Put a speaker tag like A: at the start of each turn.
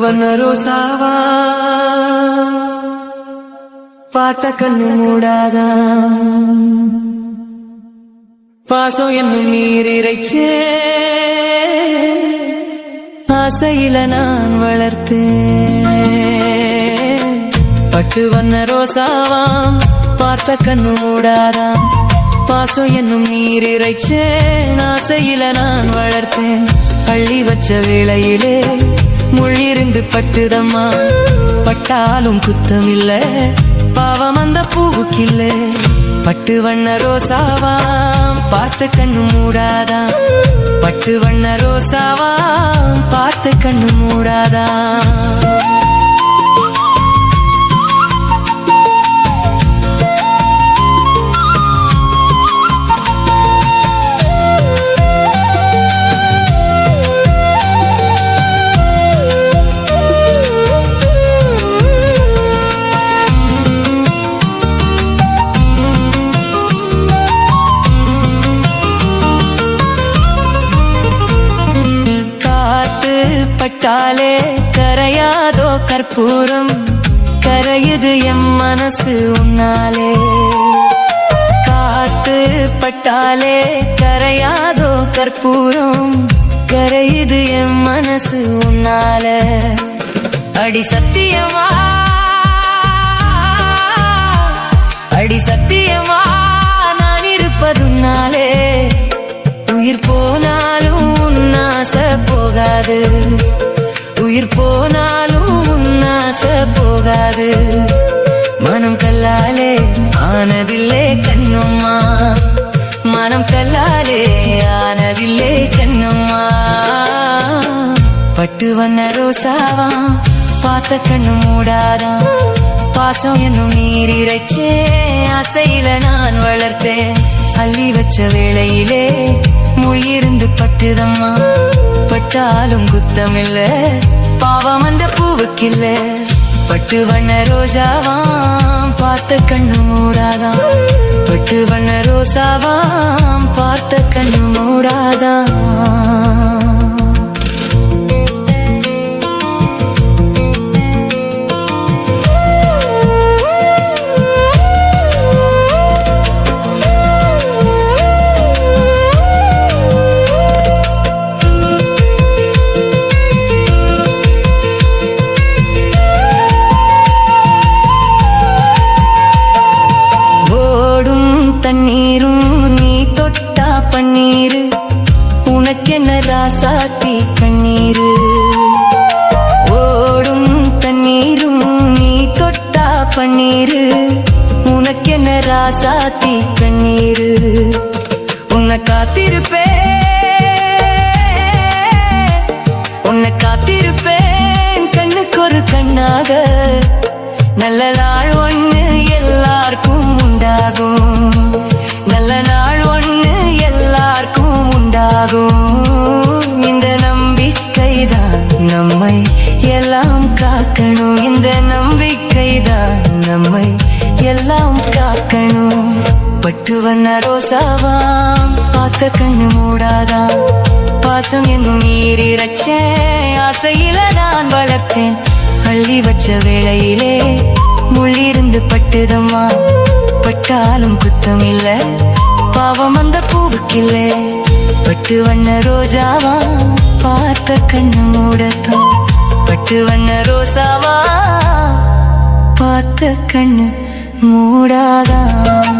A: வண்ண ரோசாவா பார்த்த கண்ணு மூடாதா பாசம் என்னும் நீர் இறைச்சே ஆசையில நான் வளர்த்தேன் பட்டு வண்ண ரோசாவாம் பார்த்த கண்ணு மூடாதாம் பாசம் என்னும் நீர் இறைச்சேன் ஆசையில நான் வளர்த்தேன் அள்ளி வச்ச வேளையிலே முள்ளிருந்து பட்டுதம்மா பட்டாலும் குத்தமில்ல பாவம் அந்த பூவுக்கில்ல பட்டு வண்ண ரோசாவாம் பார்த்து கண்ணு மூடாதாம் பட்டு வண்ண ரோசாவாம் பார்த்து கண்ணு மூடாதாம் பட்டாலே கரையாதோ கற்பூரம் கரையுது எம் மனசு உன்னாலே காத்து பட்டாலே கரையாதோ கற்பூரம் கரையுது எம் மனசு உன்னால அடி சத்தியமா நான் இருப்பதுன்னாலே உயிர் போனாலும் உன்னாச போகாது உயிர் போனாலும் உன்னாச போகாது மனம் கல்லாலே ஆனதில்லே கண்ணம்மா மனம் கல்லாலே ஆனதில்லே கண்ணம்மா பட்டு வண்ண ரோசாவா பார்த்த கண்ணு மூடாதான் பாசம் என்னும் நீர் இறைச்சே ஆசையில நான் வளர்த்தேன் அள்ளி வச்ச வேளையிலே முள்ளிருந்து பட்டுதம்மா பட்டாலும் குத்தமில்ல பாவம் அந்த பூவுக்கில்ல பட்டு வண்ண ரோஜாவாம் பார்த்த கண்ணு மூடாதாம் பட்டு வண்ண ரோசாவாம் பார்த்த கண்ணு மூடாதாம் தண்ணீரும் நீ தொட்டா பன்னீரு உனக்கென்ன ராசாத்தி கண்ணீரு ஓடும் தண்ணீரும் நீ தொட்டா பன்னீரு உனக்கென்ன ராசாத்தி கண்ணீரு உன்னை காத்திருப்பேன் கண்ணுக்கு ஒரு கண்ணாக நல்ல நாள் ஒண்ணு எல்லாருக்கும் உண்டாகும் நல்ல நாள் ஒண்ணு எல்லாருக்கும் உண்டாகும் இந்த நம்பிக்கைதான் நம்மை எல்லாம் காக்கணும் இந்த நம்பிக்கைதான் நம்மை எல்லாம் காக்கணும் பட்டு வண்ண ரோசாவாம் பார்த்த கண்ணு மூடாதாம் பாசம் என்னும் நீர் இறைச்சேன் ஆசையில நான் வளர்த்தேன் அள்ளி வச்ச வேளையிலே முள்ளிருந்து பட்டுதம்மா பட்டாலும் குத்தமில்ல பாவம் அந்த பூவுக்கில்ல பட்டு வண்ண ரோஜாவா பார்த்த கண்ணு மூடத்தான் பட்டு வண்ண ரோசாவா பார்த்த கண்ணு மூடாதான்